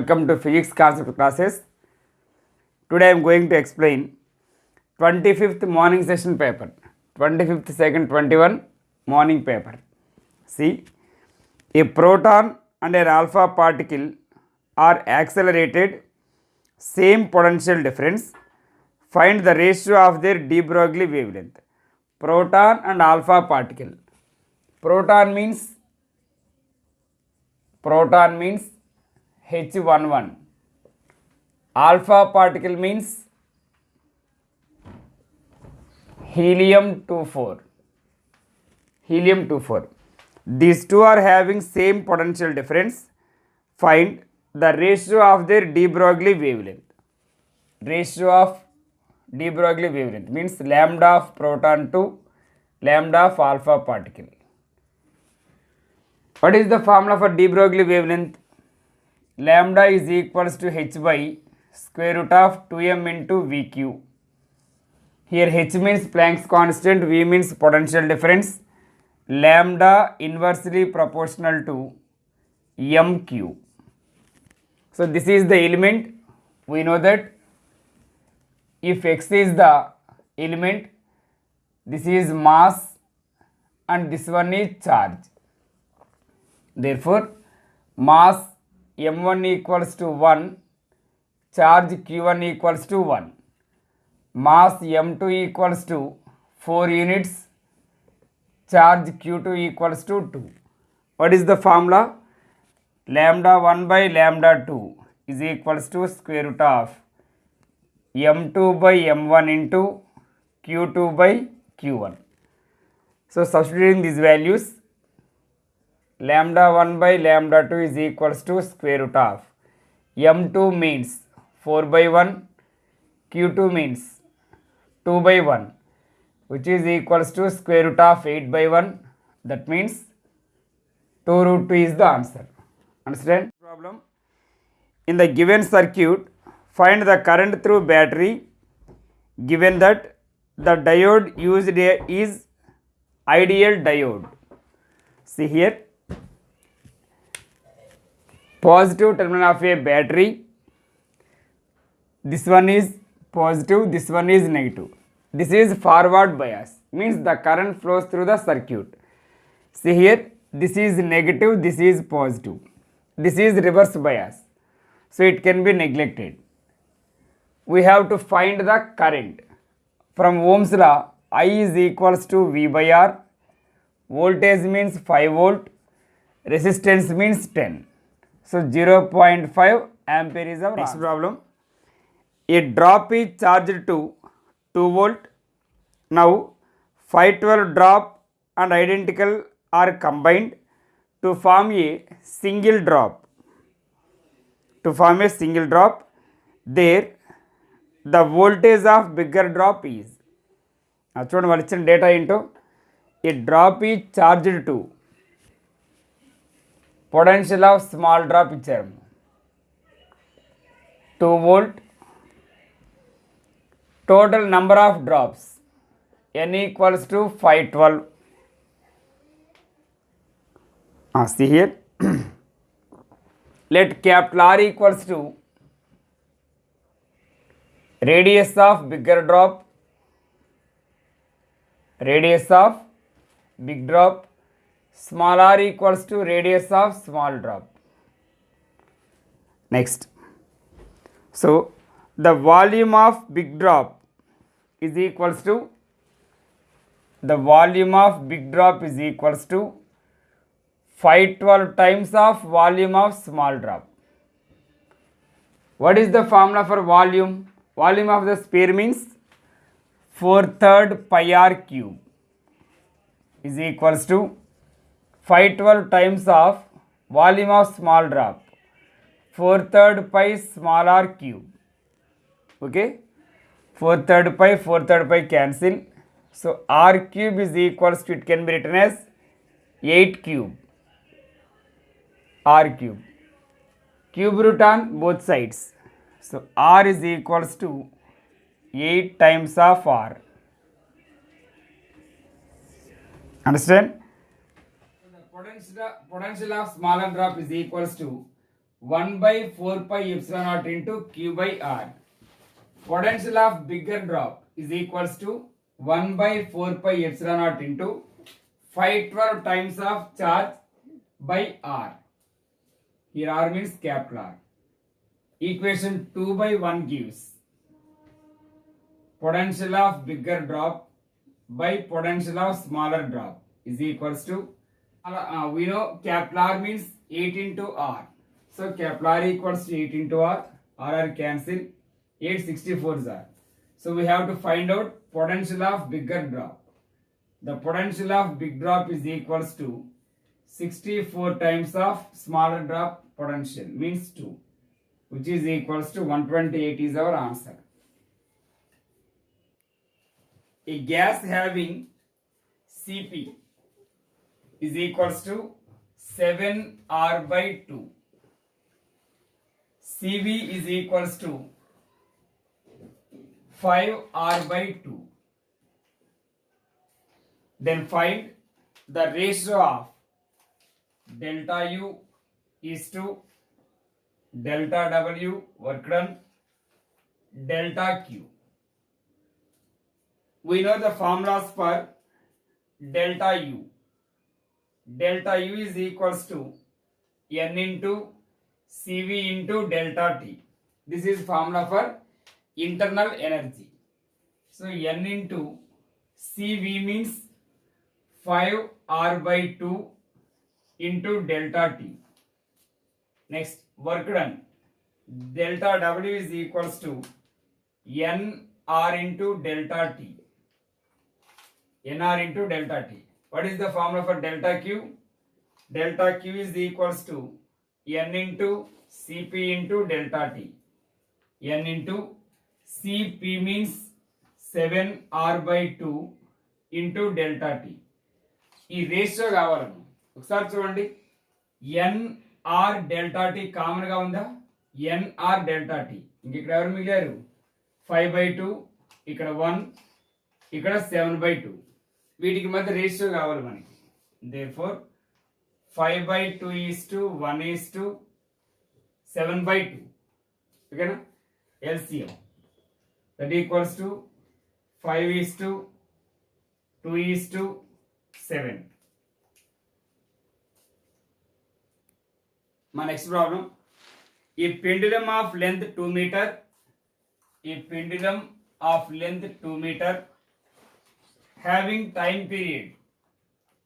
Welcome to physics concept classes. Today I am going to explain 25th morning session paper, 25th second 21 morning paper. See, a proton and an alpha particle are accelerated, same potential difference. Find the ratio of their de Broglie wavelength. Proton and alpha particle. Proton means H11. Alpha particle means helium-24. These two are having same potential difference. Find the ratio of their de Broglie wavelength. Ratio of de Broglie wavelength means lambda of proton to lambda of alpha particle. What is the formula for de Broglie wavelength? Lambda is equals to h by square root of 2m into vq. Here h means Planck's constant, v means potential difference. Lambda inversely proportional to mq. So this is the element. We know that if x is the element, this is mass and this one is charge. Therefore, mass m1 equals to 1, charge q1 equals to 1. Mass m2 equals to 4 units, charge q2 equals to 2. What is the formula? Lambda 1 by lambda 2 is equals to square root of m2 by m1 into q2 by q1. So substituting these values, lambda 1 by lambda 2 is equals to square root of m2 means 4 by 1, q2 means 2 by 1, which is equals to square root of 8 by 1. That means 2 root 2 is the answer. Understand? Problem. In the given circuit, find the current through battery given that the diode used is ideal diode. See here, positive terminal of a battery, this one is positive, this one is negative. This is forward bias, means the current flows through the circuit. See here, this is negative, this is positive. This is reverse bias, so it can be neglected. We have to find the current. From Ohm's law, I is equals to V by R. Voltage means 5 volt, resistance means 10. So 0.5 ampere is our next problem. A drop is charged to 2 volt. Now 512 drop and identical are combined to form a single drop. There the voltage of bigger drop is. చూడండి వాళ్ళు ఇచ్చిన data ఏంటో. A drop is charged to potential of small drop ఇచ్చారు 2 volt. Total number of drops n equals to 512. See here, let capital R equals to radius of bigger drop, radius of big drop, small r equals to radius of small drop. Next, so the volume of big drop is equals to 512 times of volume of small drop. What is the formula for volume? Volume of the sphere means 4/3 pi r cube is equals to 512 times of volume of small drop, 4/3 pi small r cube. Okay, 4/3 pi cancel. So r cube is equals to, it can be written as 8 cube. R cube. Cube root on both sides. So r is equals to 8 times of r. Understand? The potential of smaller drop is equals to 1 by 4 pi epsilon naught into Q by R. Potential of bigger drop is equals to 1 by 4 pi epsilon naught into 512 times of charge by R. Here R means capital R. Equation 2 by 1 gives potential of bigger drop by potential of smaller drop is equals to we know capital R means 8 into R. So capital R equals to 8 into R. R cancel. 864s are. So we have to find out potential of bigger drop. The potential of big drop is equals to 64 times of smaller drop potential means 2, which is equals to 128 is our answer. A gas having Cp is equals to 7R by 2. Cv is equals to 5R by 2. Then find the ratio of delta U is to delta W work done delta Q. We know the formulas for delta U. Delta U is equals to N into Cv into delta T. This is formula for internal energy. So N into Cv means 5R by 2 into delta T. Next, work done. Delta W is equals to Nr into delta T. Nr into delta T. What is the formula for delta Q? Delta Q is equals to N into Cp into delta T. N into Cp means 7R by 2 into delta T. ఈ ratio కావాలను ఒకసారి చూడండి. NR delta T కామన్గా ఉందా? NR delta T. ఇంక ఇక్కడ ఎవరు మిగిలారు? 5/2, ఇక్కడ 1, ఇక్కడ 7/2. వీటికి మధ్య రేషియో కావాలి మనకి. Therefore 5/2 is to 1 is to 7/2. ఓకేనా? LCM that equals to 5 is to 2 is to 7. My next problem. A pendulum of length 2 meter. A pendulum of length 2 meter having time period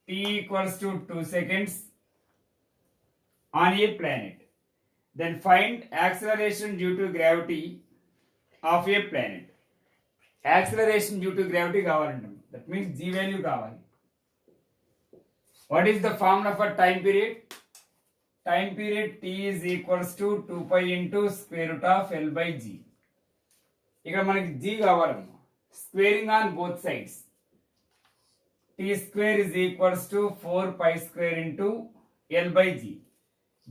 t equals to 2 seconds on a planet. Then find acceleration due to gravity of a planet. Acceleration due to gravity కావాలంటాం. That means g value కావాలి. What is the formula for time period? Time period t is equals to 2 pi into square root of L by g. ఇక్కడ మనకి g కావాలమ్మా. Squaring on both sides. t square is equals to 4 pi square into L by g.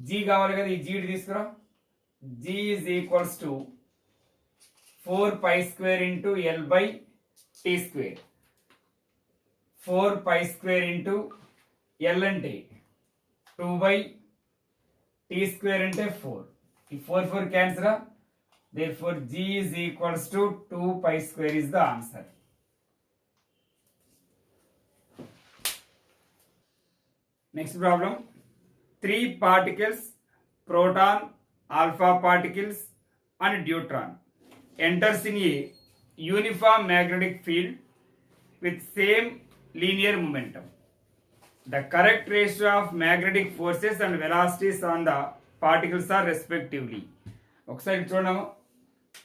g కావాలి కదా, ఈ g తీసుకురా. g is equals to 4 pi square into L by t square. 4 pi square into L అంటే 2 by t square అంటే 4. ఈ 4 cancel. Therefore g is equals to 2 pi square is the answer. Next problem. 3 particles, proton, alpha particles and deuteron enters in a uniform magnetic field with same linear momentum. The correct ratio of magnetic forces and velocities on the particles are respectively. ఒకసారి చూడము.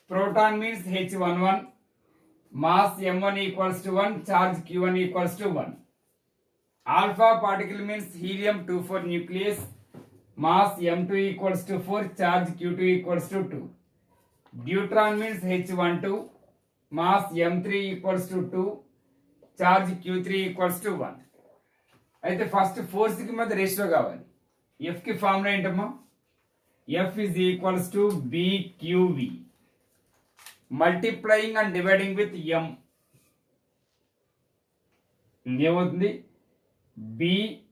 Proton means H11, mass M1 equals to 1, charge Q1 equals to 1. Alpha particle means helium-24 nucleus, mass M2 equals to 4, charge Q2 equals to 2. Deuteron means H12, mass M3 equals to 2, charge Q3 equals to 1. అయితే first ఫోర్స్కి మధ్య ratio కావాలి. ఎఫ్కి formula ఏంటమ్మా? F is equals to B Q V multiplying and dividing with M. ఏమవుతుంది? B M V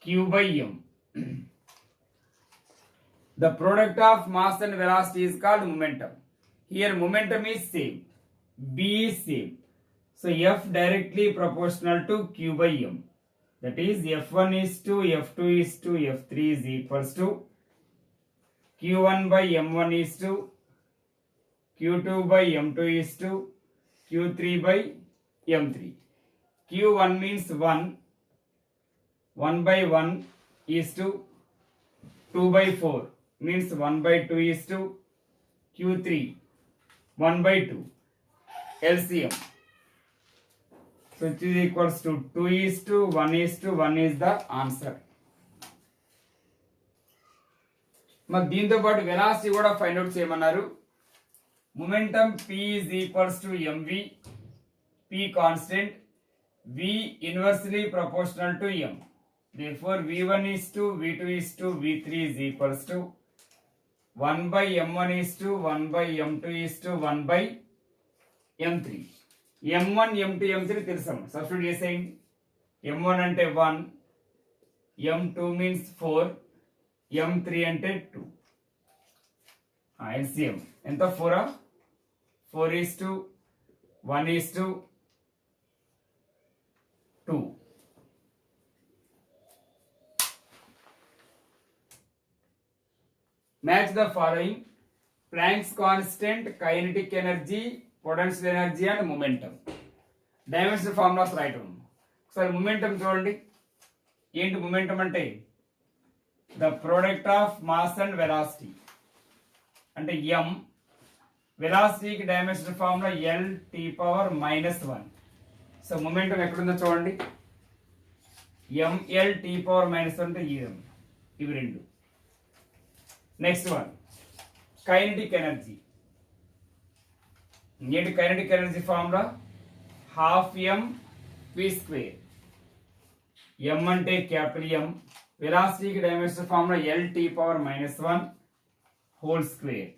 Q by M. The product of mass and velocity is called momentum. Here momentum is same, B is same. So F directly proportional to Q by M. That is F1 is to F2 is to F3 is equals to Q1 by M1 is to Q2 by M2 is to Q3 by M3. Q1 means 1, 1 by 1 is to 2 by 4 means 1 by 2 is to Q3 1 by 2 LCM. So it is equals to 2 is to 1 is to 1 is the answer. మరి దీంతో పాటు velocity కూడా find out చేయమన్నారు. Momentum P is equals to mv, P constant, V inversely proportional to m. Therefore V1 is to V2 is to V3 is equals to 1 by m1 is to 1 by m2 is to 1 by m3. m1 m2 m3 తెలుసాం, substitute చేసేయండి. m1 అంటే 1, m2 means 4, m3 అంటే 2. LCM ఎంత 4, 4 is to 1 is to 2. Match the following: Planck's constant, kinetic energy, potential energy and momentum. Dimensional formulas write down. ఒకసారి momentum చూడండి. ఏంటి momentum అంటే? The product of mass and velocity. అంటే m, velocity కి dimensional formula L t power minus 1. So momentum ఎక్కడుందో చూడండి. ml t power minus 1 అంటే ఇవి రెండు. Next one kinetic energy. ఏంటి kinetic energy formula? Half M P square. M అంటే capital M, వెలాసిటీకి dimensional formula L T power minus 1 whole square.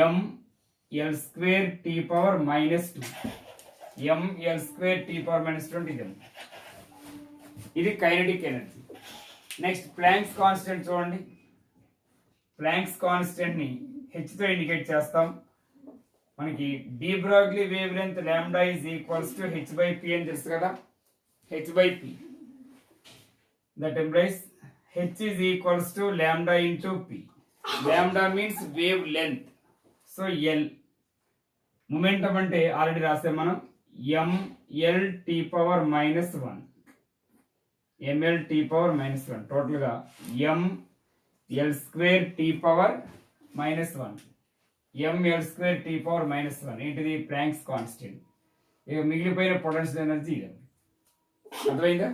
M L square T power minus 2, M L square T power minus 20. ఇది kinetic energy. Next Planck's constant చూడండి. Planck's constant ని h తో indicate చేస్తాం. మనకి de Broglie wave length lambda is equals to h by p అని తెలుసు కదా. h by p, that employees h is equals to lambda into p. Lambda means wave length, so l. Momentum అంటే already రాసాం మనం, ml t power minus 1, ml t power minus 1. టోటల్గా ml square t power minus 1, ml square t power minus 1. ఏంటిది? Planks constant. ఇక మిగిలిపోయిన potential energy ఇది. అర్థమైందా?